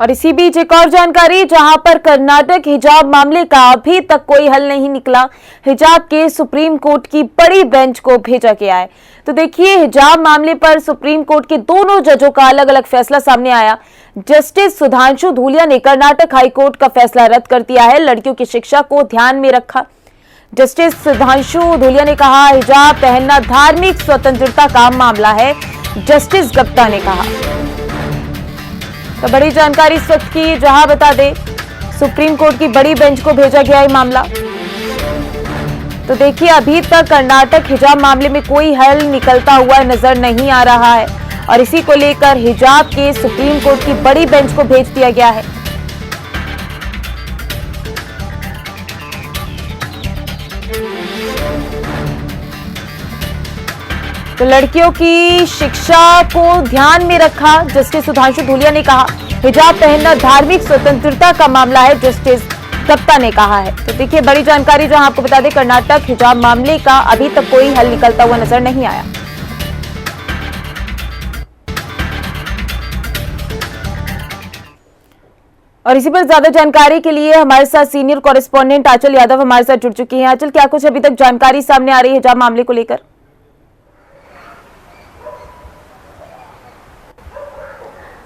और इसी बीच एक और जानकारी, जहां पर कर्नाटक हिजाब मामले का अभी तक कोई हल नहीं निकला। हिजाब के सुप्रीम कोर्ट की बड़ी बेंच को भेजा गया है। तो देखिए, हिजाब मामले पर सुप्रीम कोर्ट के दोनों जजों का अलग अलग फैसला सामने आया। जस्टिस सुधांशु धूलिया ने कर्नाटक हाईकोर्ट का फैसला रद्द कर दिया है। लड़कियों की शिक्षा को ध्यान में रखा। जस्टिस सुधांशु धूलिया ने कहा, हिजाब पहनना धार्मिक स्वतंत्रता का मामला है। जस्टिस गुप्ता ने कहा। तो बड़ी जानकारी इस वक्त की, जहां बता दें सुप्रीम कोर्ट की बड़ी बेंच को भेजा गया है मामला। तो देखिए, अभी तक कर्नाटक हिजाब मामले में कोई हल निकलता हुआ नजर नहीं आ रहा है और इसी को लेकर हिजाब के सुप्रीम कोर्ट की बड़ी बेंच को भेज दिया गया है। तो लड़कियों की शिक्षा को ध्यान में रखा। जस्टिस सुधांशु धूलिया ने कहा, हिजाब पहनना धार्मिक स्वतंत्रता का मामला है। जस्टिस गुप्ता ने कहा है। तो देखिए, बड़ी जानकारी, जहां आपको बता दें कर्नाटक हिजाब मामले का अभी तक कोई हल निकलता हुआ नजर नहीं आया। और इसी पर ज्यादा जानकारी के लिए हमारे साथ सीनियर कॉरेस्पॉन्डेंट आंचल यादव हमारे साथ जुड़ चुकी हैं। आंचल, क्या कुछ अभी तक जानकारी सामने आ रही है हिजाब मामले को लेकर?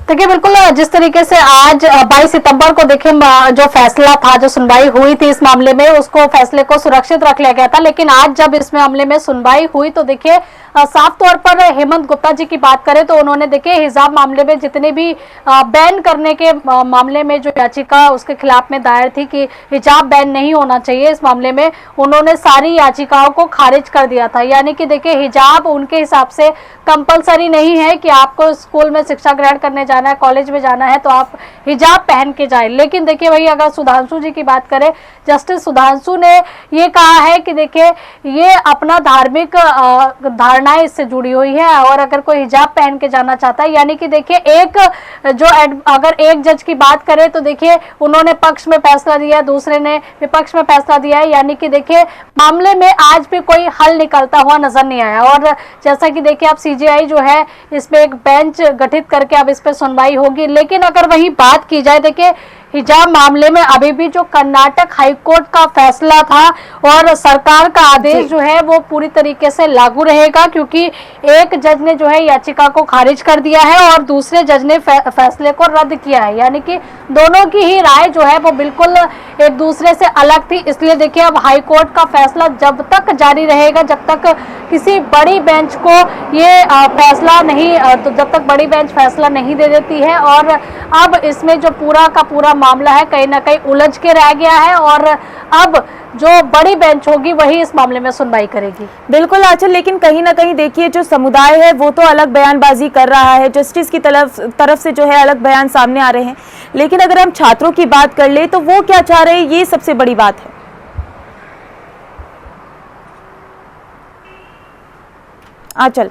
देखिए, बिल्कुल जिस तरीके से आज 22 सितंबर को देखिए जो फैसला था, जो सुनवाई हुई थी इस मामले में, उसको फैसले को सुरक्षित रख लिया गया था। लेकिन आज जब इस मामले में सुनवाई हुई तो देखिए साफ तौर पर हेमंत गुप्ता जी की बात करें तो उन्होंने देखिए हिजाब मामले में जितने भी बैन करने के मामले में जो याचिका उसके खिलाफ में दायर थी कि हिजाब बैन नहीं होना चाहिए, इस मामले में उन्होंने सारी याचिकाओं को खारिज कर दिया था। यानी कि देखिए, हिजाब उनके हिसाब से कंपलसरी नहीं है कि आपको स्कूल में शिक्षा ग्रहण करने जाना है, कॉलेज में जाना है तो आप हिजाब पहन के जाए। लेकिन देखिए, वही अगर सुधांशु जी की बात करें, जस्टिस सुधांशु ने ये कहा है कि देखिए ये अपना धार्मिक धारणाएं इससे जुड़ी हुई है और अगर कोई हिजाब पहन के जाना चाहता है, यानी कि देखिए अगर एक जज की बात करें तो देखिए उन्होंने पक्ष में फैसला दिया, दूसरे ने विपक्ष में फैसला दिया है। यानी कि देखिए मामले में आज भी कोई हल निकलता हुआ नजर नहीं आया। और जैसा कि देखिए अब सीजेआई जो है इसमें एक बेंच गठित करके अब इस पर सुनवाई होगी। लेकिन अगर वही बात की जाए, देखिए हिजाब मामले में अभी भी जो कर्नाटक हाईकोर्ट का फैसला था और सरकार का आदेश जो है वो पूरी तरीके से लागू रहेगा, क्योंकि एक जज ने जो है याचिका को खारिज कर दिया है और दूसरे जज ने फैसले को रद्द किया है। यानी कि दोनों की ही राय जो है वो बिल्कुल एक दूसरे से अलग थी। इसलिए देखिए अब हाईकोर्ट का फैसला जब तक जारी रहेगा, जब तक किसी बड़ी बेंच को ये फैसला नहीं, तो जब तक बड़ी बेंच फैसला नहीं दे देती है। और अब इसमें जो पूरा का पूरा मामला है कहीं ना कहीं उलझ के रह गया है और अब जो बड़ी बेंच होगी वही इस मामले में सुनवाई करेगी। बिल्कुल आंचल, लेकिन कहीं ना कहीं देखिए जो समुदाय है वो तो अलग बयानबाजी कर रहा है, जस्टिस की तरफ से जो है अलग बयान सामने आ रहे हैं। लेकिन अगर हम छात्रों की बात कर ले तो वो क्या चाह रहे हैं, ये सबसे बड़ी बात है। आंचल,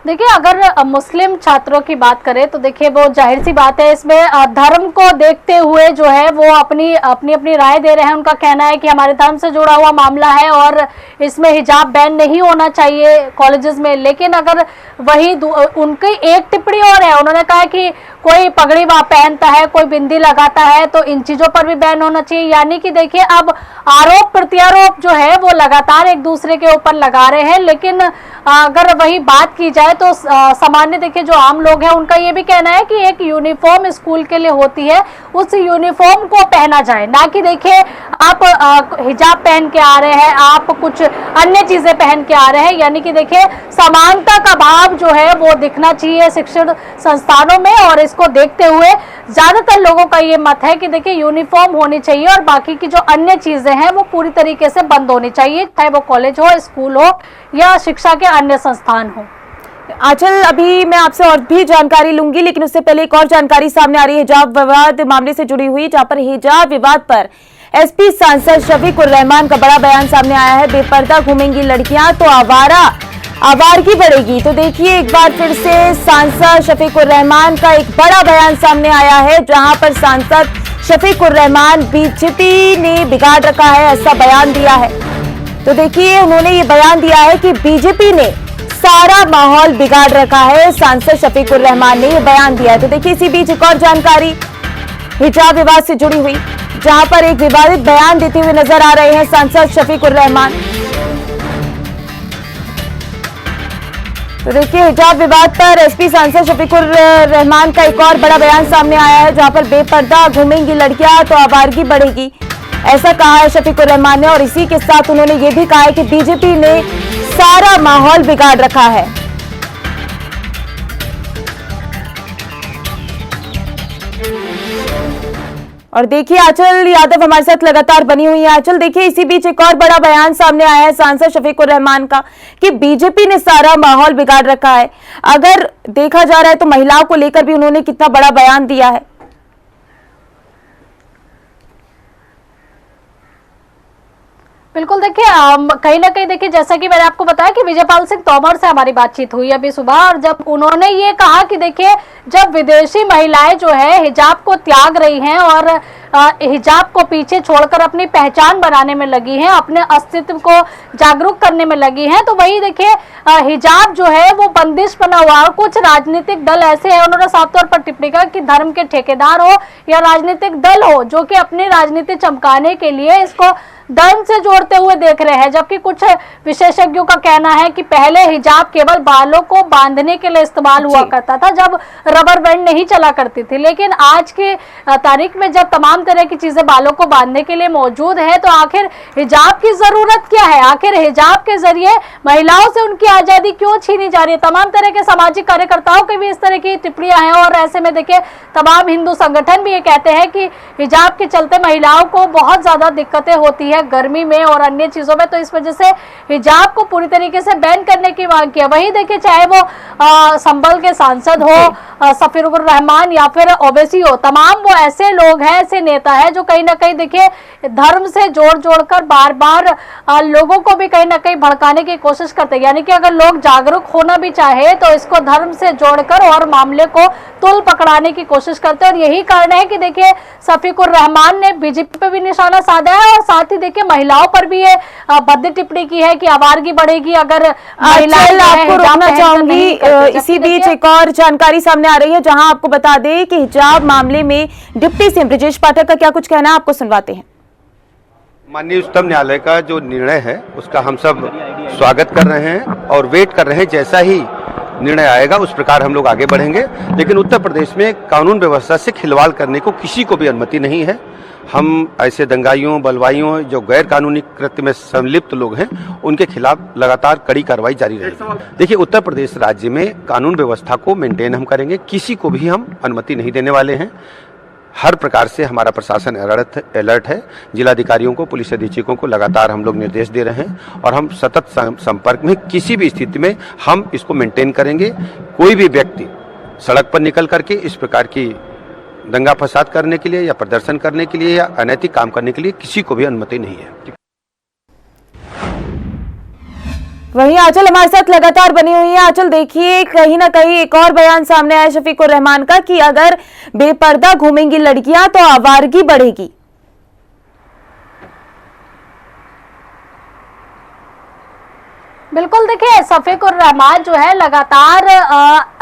देखिए अगर मुस्लिम छात्रों की बात करें तो देखिए वो जाहिर सी बात है, इसमें धर्म को देखते हुए जो है वो अपनी राय दे रहे हैं। उनका कहना है कि हमारे धर्म से जुड़ा हुआ मामला है और इसमें हिजाब बैन नहीं होना चाहिए कॉलेजेस में। लेकिन अगर वही उनकी एक टिप्पणी और है, उन्होंने कहा कि कोई पगड़ी पहनता है, कोई बिंदी लगाता है तो इन चीजों पर भी बैन होना चाहिए। यानी कि देखिए अब आरोप प्रत्यारोप जो है वो लगातार एक दूसरे के ऊपर लगा रहे हैं। लेकिन अगर वही बात की जाए तो सामान्य देखिए जो आम लोग हैं उनका ये भी कहना है कि एक यूनिफॉर्म स्कूल के लिए होती है, उस यूनिफॉर्म को पहना जाए, ना कि देखिए आप हिजाब पहन के आ रहे हैं, आप कुछ अन्य चीजें पहन के आ रहे हैं। यानी कि देखिए समानता का भाव जो है वो दिखना चाहिए शिक्षण संस्थानों में। और इसको देखते हुए ज्यादातर लोगों का ये मत है कि देखिए यूनिफॉर्म होनी चाहिए और बाकी की जो अन्य चीजें हैं वो पूरी तरीके से बंद होनी चाहिए, चाहे वो कॉलेज हो, स्कूल हो या शिक्षा के अन्य संस्थान हो। आंचल, अभी मैं आपसे और भी जानकारी लूंगी, लेकिन उससे पहले एक और जानकारी सामने आ रही है हिजाब विवाद मामले से जुड़ी हुई, जहां पर हिजाब विवाद पर एसपी सांसद शफीकुर रहमान का बड़ा बयान सामने आया है। बेपर्दा घूमेंगी लड़कियां तो आवारगी बढ़ेगी। तो देखिए एक बार फिर से सांसद शफीकुर रहमान का एक बड़ा बयान सामने आया है, जहां पर सांसद शफीकुर रहमान बीजेपी ने बिगाड़ रखा है ऐसा बयान दिया है। तो देखिए उन्होंने ये बयान दिया है कि बीजेपी ने सारा माहौल बिगाड़ रखा है, सांसद शफीकुर रहमान ने ये बयान दिया है। तो देखिए इसी बीच एक और जानकारी, हिजाब विवाद से जुड़ी हुई, जहां पर एक विवादित बयान देते हुए नजर आ रहे हैं सांसद शफीकुर रहमान। तो देखिए, हिजाब विवाद पर एसपी सांसद शफीकुर रहमान का एक और बड़ा बयान सामने आया है, जहां पर बेपर्दा घूमेंगी लड़कियां तो आवारगी बढ़ेगी, ऐसा कहा है शफीकुर रहमान ने। और इसी के साथ उन्होंने ये भी कहा है कि बीजेपी ने सारा माहौल बिगाड़ रखा है। और देखिए, आंचल यादव हमारे साथ लगातार बनी हुई है। आंचल, देखिए, इसी बीच एक और बड़ा बयान सामने आया है सांसद शफीकुर रहमान का कि बीजेपी ने सारा माहौल बिगाड़ रखा है। अगर देखा जा रहा है तो महिलाओं को लेकर भी उन्होंने कितना बड़ा बयान दिया है। बिल्कुल, देखिए कहीं ना कहीं देखिए, जैसा कि मैंने आपको बताया कि विजयपाल सिंह तोमर से हमारी बातचीत हुई अभी सुबह, और जब उन्होंने ये कहा कि देखिए, जब विदेशी महिलाएं जो है हिजाब को त्याग रही हैं और हिजाब को पीछे छोड़कर अपनी पहचान बनाने में लगी हैं, अपने अस्तित्व को जागरूक करने में लगी हैं, तो वही देखिए हिजाब जो है वो बंदिश बना हुआ है। कुछ राजनीतिक दल ऐसे हैं, उन्होंने साफ तौर पर टिप्पणी की कि धर्म के ठेकेदार हो या राजनीतिक दल हो, जो कि अपनी राजनीति चमकाने के लिए इसको धर्म से जोड़ते हुए देख रहे हैं। जबकि कुछ विशेषज्ञों का कहना है कि पहले हिजाब केवल बालों को बांधने के लिए इस्तेमाल हुआ करता था, जब रबर बैंड नहीं चला करती थी। लेकिन आज की तारीख में जब तमाम तरह की चीजें बालों को बांधने के लिए मौजूद है, तो आखिर हिजाब की जरूरत क्या है? आखिर हिजाब के जरिए महिलाओं से उनकी आजादी क्यों छीनी जा रही है? तमाम तरह के सामाजिक कार्यकर्ताओं की भी इस तरह की टिप्पणियां हैं, और ऐसे में देखिए तमाम हिंदू संगठन भी ये कहते हैं कि हिजाब के चलते महिलाओं को बहुत ज्यादा दिक्कतें होती है गर्मी में और अन्य चीजों में, तो इस वजह से हिजाब को पूरी तरीके से बैन करने की मांग की है। वहीं देखिए, चाहे वो संभल के सांसद हो शफीकुर रहमान या फिर ओवैसी हो, तमाम वो ऐसे लोग हैं, ऐसे नेता हैं जो कहीं ना कहीं देखिए धर्म से जोड़कर बार बार लोगों को भी कहीं ना कहीं भड़काने की कोशिश करते हैं। यानी कि अगर लोग जागरूक होना भी चाहे तो इसको धर्म से जोड़कर और मामले को तुल पकड़ाने की कोशिश करते हैं। और यही कारण है कि देखिए शफीकुर रहमान ने बीजेपी पे भी निशाना साधा है, और साथ ही देखिए महिलाओं पर भी ये भद्दी टिप्पणी की है कि आवारगी बढ़ेगी अगर महिलाएं। आपको रोकना चाहूंगी, इसी बीच एक और जानकारी सामने आ रही है, जहां आपको बता दें कि हिजाब मामले में डिप्टी सीएम ब्रजेश पाठक का क्या कुछ कहना है, आपको सुनवाते हैं। माननीय उच्चतम न्यायालय का जो निर्णय है उसका हम सब स्वागत कर रहे हैं और वेट कर रहे हैं, जैसा ही निर्णय आएगा उस प्रकार हम लोग आगे बढ़ेंगे। लेकिन उत्तर प्रदेश में कानून व्यवस्था से खिलवाड़ करने को किसी को भी अनुमति नहीं है। हम ऐसे दंगाइयों, बलवाइयों, जो गैर कानूनी कृत्य में संलिप्त लोग हैं, उनके खिलाफ लगातार कड़ी कार्रवाई जारी रहेगी। देखिए, उत्तर प्रदेश राज्य में कानून व्यवस्था को मेंटेन हम करेंगे, किसी को भी हम अनुमति नहीं देने वाले हैं। हर प्रकार से हमारा प्रशासन अलर्ट है। जिलाधिकारियों को, पुलिस अधीक्षकों को लगातार हम लोग निर्देश दे रहे हैं और हम सतत संपर्क में, किसी भी स्थिति में हम इसको मेंटेन करेंगे। कोई भी व्यक्ति सड़क पर निकल करके इस प्रकार की दंगा फसाद करने के लिए या प्रदर्शन करने के लिए या अनैतिक काम करने के लिए किसी को भी अनुमति नहीं है। वहीं आंचल हमारे साथ लगातार बनी हुई है। आंचल, देखिए, कहीं ना कहीं एक और बयान सामने आया शफीकुर रहमान का कि अगर बेपर्दा घूमेंगी लड़कियां तो आवारगी बढ़ेगी। बिल्कुल, देखिए शफीकुर रहमान जो है लगातार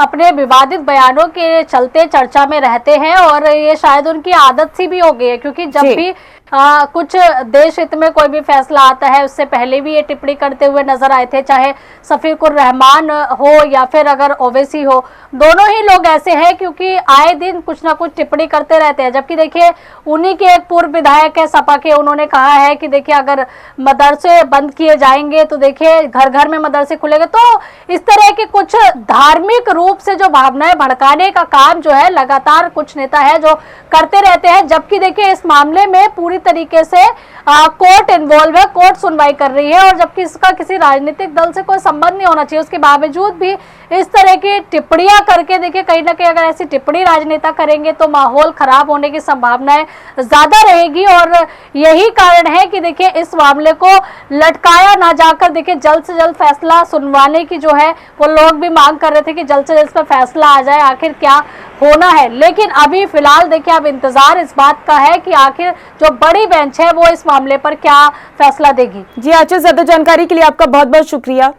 अपने विवादित बयानों के चलते चर्चा में रहते हैं, और ये शायद उनकी आदत सी भी हो गई है, क्योंकि जब भी कुछ देश हित में कोई भी फैसला आता है उससे पहले भी ये टिप्पणी करते हुए नजर आए थे, चाहे शफीकुर रहमान हो या फिर अगर ओवैसी हो। दोनों ही लोग ऐसे हैं क्योंकि आए दिन कुछ ना कुछ टिप्पणी करते रहते हैं। जबकि देखिए उन्हीं के एक पूर्व विधायक है सपा के, उन्होंने कहा है कि देखिए अगर मदरसे बंद किए जाएंगे तो देखिए घर घर में मदरसे खुलेंगे। तो इस तरह के कुछ धार्मिक रूप से जो भावनाएं भड़काने का काम जो है लगातार कुछ नेता है जो करते रहते हैं। जबकि देखिए इस मामले में पूरी तरीके से कोर्ट इन्वॉल्व है, कोर्ट सुनवाई कर रही है, और जबकि इसका किसी राजनीतिक दल से कोई संबंध नहीं होना चाहिए, उसके बावजूद भी इस तरह की टिप्पणियां करके देखिए कहीं ना कहीं अगर ऐसी टिप्पणी राजनेता करेंगे तो माहौल खराब होने की संभावनाएं ज्यादा रहेगी। और यही कारण है कि देखिए इस मामले को लटकाया ना जाकर देखिए जल्द से जल्द फैसला सुनवाने की जो है वो लोग भी मांग कर रहे थे कि जल्द से जल्द इस पर फैसला आ जाए, आखिर क्या होना है। लेकिन अभी फिलहाल देखिए अब इंतजार इस बात का है कि आखिर जो बड़ी बेंच है वो इस मामले पर क्या फैसला देगी। जी आंचल, ज्यादा जानकारी के लिए आपका बहुत बहुत शुक्रिया।